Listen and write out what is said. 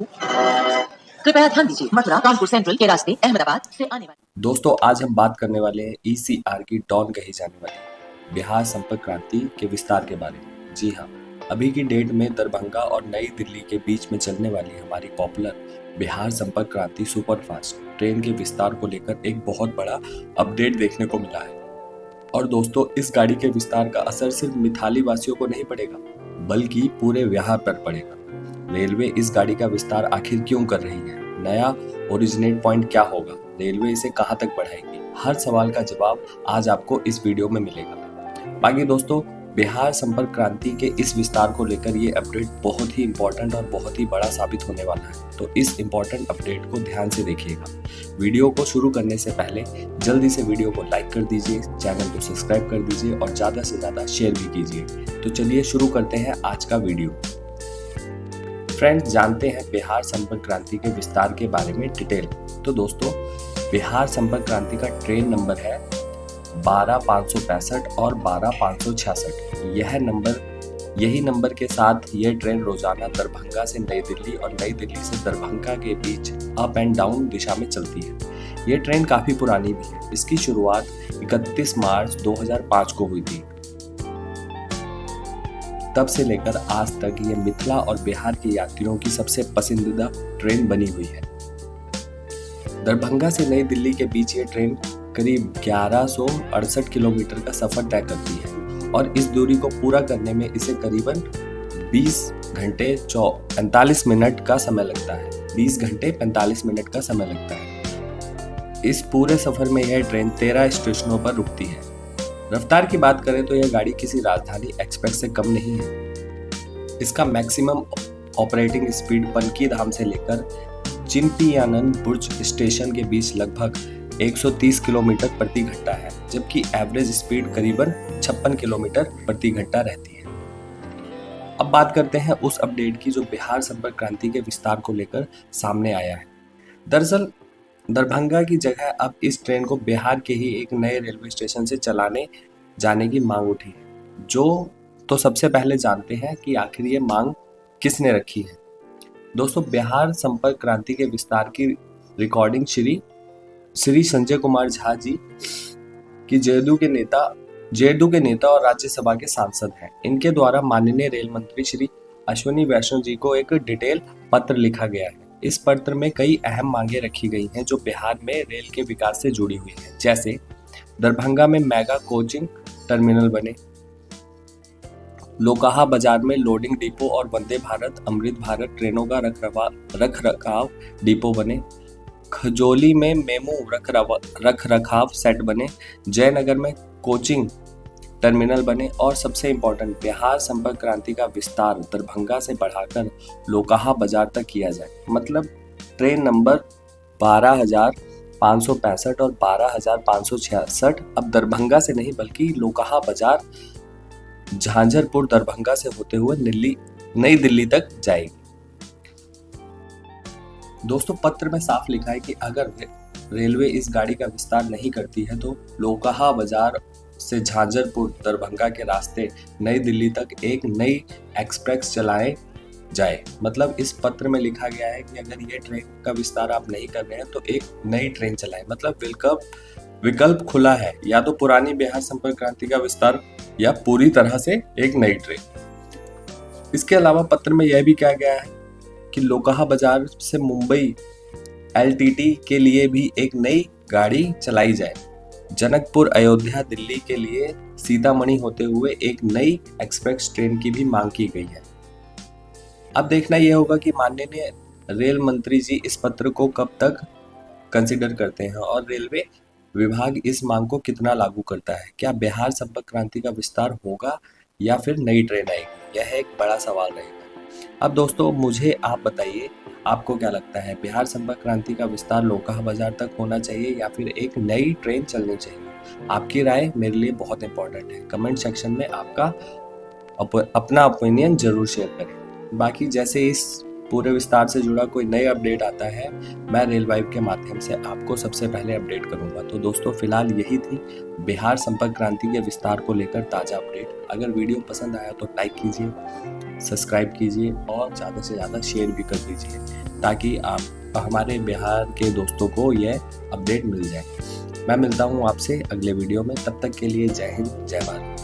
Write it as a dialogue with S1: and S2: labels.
S1: कृपया ध्यान दीजिए, मथुरा कानपुर सेंट्रल के रास्ते अहमदाबाद से आने वाले।
S2: दोस्तों, आज हम बात करने वाले हैं ईसीआर की डॉन कही जाने वाली बिहार संपर्क क्रांति के विस्तार के बारे में। जी हाँ, अभी की डेट में दरभंगा और नई दिल्ली के बीच में चलने वाली हमारी पॉपुलर बिहार संपर्क क्रांति सुपरफास्ट ट्रेन के विस्तार को लेकर एक बहुत बड़ा अपडेट देखने को मिला है। और दोस्तों, इस गाड़ी के विस्तार का असर सिर्फ मिथाली वासियों को नहीं पड़ेगा, बल्कि पूरे बिहार पर पड़ेगा। रेलवे इस गाड़ी का विस्तार आखिर क्यों कर रही है? नया ओरिजिनेट पॉइंट क्या होगा? रेलवे इसे कहां तक बढ़ाएगी? हर सवाल का जवाब आज आपको इस वीडियो में मिलेगा। बाकी दोस्तों, बिहार संपर्क क्रांति के इस विस्तार को लेकर ये अपडेट बहुत ही इंपॉर्टेंट और बहुत ही बड़ा साबित होने वाला है, तो इस इंपॉर्टेंट अपडेट को ध्यान से देखिएगा। वीडियो को शुरू करने से पहले जल्दी से वीडियो को लाइक कर दीजिए, चैनल को सब्सक्राइब कर दीजिए और ज़्यादा से ज़्यादा शेयर भी कीजिए। तो चलिए शुरू करते हैं आज का वीडियो। फ्रेंड्स, जानते हैं बिहार संपर्क क्रांति के विस्तार के बारे में डिटेल। तो दोस्तों, बिहार संपर्क क्रांति का ट्रेन नंबर है 12565 और 12566। यही नंबर के साथ ये ट्रेन रोजाना दरभंगा से नई दिल्ली और नई दिल्ली से दरभंगा के बीच अप एंड डाउन दिशा में चलती है। ये ट्रेन काफी पुरानी भी है। इसकी शुरुआत 31 मार्च 2005 को हुई थी। तब से लेकर आज तक ये मिथिला और बिहार के यात्रियों की सबसे पसंदीदा ट्रेन बनी हुई है। दरभंगा से नई दिल्ली के बीच ये ट्रेन करीब 1168 किलोमीटर का सफर तय करती है और इस दूरी को पूरा करने में इसे करीबन 20 घंटे 45 मिनट का समय लगता है। 20 घंटे 45 मिनट का समय लगता है। इस पूरे सफर में यह ट्रेन 13 स्टेशनों पर रुकती है। रफ्तार की बात करें तो यह गाड़ी किसी राजधानी एक्सप्रेस से कम नहीं है। इसका मैक्सिमम ऑपरेटिंग स्पीड पनकी धाम से लेकर चिंपियानन बुर्ज स्टेशन के बीच लगभग 130 किलोमीटर प्रति घंटा है, जबकि एवरेज स्पीड करीबन 56 किलोमीटर प्रति घंटा रहती है। अब बात करते हैं उस अपडेट की जो बिहार संपर्क क्रांति के विस्तार को लेकर सामने आया है। दरअसल दरभंगा की जगह अब इस ट्रेन को बिहार के ही एक नए रेलवे स्टेशन से चलाने जाने की मांग उठी है। तो सबसे पहले जानते हैं कि आखिर ये मांग किसने रखी है। दोस्तों, बिहार संपर्क क्रांति के विस्तार की रिकॉर्डिंग श्री संजय कुमार झा जी की जेडीयू के नेता और राज्यसभा के सांसद हैं। इनके द्वारा माननीय रेल मंत्री श्री अश्विनी वैष्णव जी को एक डिटेल पत्र लिखा गया है। इस पत्र में कई अहम मांगे रखी गई हैं जो बिहार में रेल के विकास से जुड़ी हुई हैं, जैसे दरभंगा में मेगा कोचिंग टर्मिनल बने, लोकाहा बाजार में लोडिंग डिपो और वंदे भारत अमृत भारत ट्रेनों का रख रखाव डिपो बने, खजोली में मेमू रख रखाव सेट बने, जयनगर में कोचिंग टर्मिनल बने और सबसे इम्पोर्टेंट बिहार संपर्क क्रांति का विस्तार दरभंगा से बढ़ाकर लोकाहा बाजार तक किया जाए। मतलब ट्रेन नंबर 12,565 और 12,566 अब दरभंगा से नहीं बल्कि लोकाहा बाजार झांझरपुर दरभंगा से होते हुए नई दिल्ली तक जाएगी। दोस्तों, पत्र में साफ लिखा है कि अगर रेलवे इस गाड़ी का विस्तार नहीं करती है तो लोकाहा बाजार से झांझरपुर दरभंगा के रास्ते नई दिल्ली तक एक नई एक्सप्रेस चलाए जाए। मतलब इस पत्र में लिखा गया है कि अगर ये ट्रेन का विस्तार आप नहीं कर रहे हैं तो एक नई ट्रेन चलाएं। मतलब विकल्प खुला है, या तो पुरानी बिहार संपर्क क्रांति का विस्तार या पूरी तरह से एक नई ट्रेन। इसके अलावा पत्र में यह भी कहा गया है कि लोकाहा बाजार से मुंबई एलटीटी के लिए भी एक नई गाड़ी चलाई जाए। जनकपुर अयोध्या दिल्ली के लिए सीतामढ़ी होते हुए एक नई एक्सप्रेस ट्रेन की भी मांग की गई है। अब देखना यह होगा कि माननीय रेल मंत्री जी इस पत्र को कब तक कंसिडर करते हैं और रेलवे विभाग इस मांग को कितना लागू करता है। क्या बिहार संपर्क क्रांति का विस्तार होगा या फिर नई ट्रेन आएगी? यह एक बड़ा सवाल रहेगा। अब दोस्तों, मुझे आप बताइए, आपको क्या लगता है, बिहार संपर्क क्रांति का विस्तार लोकाहा बाजार तक होना चाहिए या फिर एक नई ट्रेन चलनी चाहिए? आपकी राय मेरे लिए बहुत इंपॉर्टेंट है। कमेंट सेक्शन में आपका अपना ओपिनियन जरूर शेयर करें। बाकी जैसे इस पूरे विस्तार से जुड़ा कोई नई अपडेट आता है, मैं रेल वाइब के माध्यम से आपको सबसे पहले अपडेट करूंगा। तो दोस्तों, फिलहाल यही थी बिहार संपर्क क्रांति के विस्तार को लेकर ताज़ा अपडेट। अगर वीडियो पसंद आया तो लाइक कीजिए, सब्सक्राइब कीजिए और ज़्यादा से ज़्यादा शेयर भी कर दीजिए। ताकि आप हमारे बिहार के दोस्तों को यह अपडेट मिल जाए। मैं मिलता हूँ आपसे अगले वीडियो में, तब तक के लिए जय हिंद, जय भारत।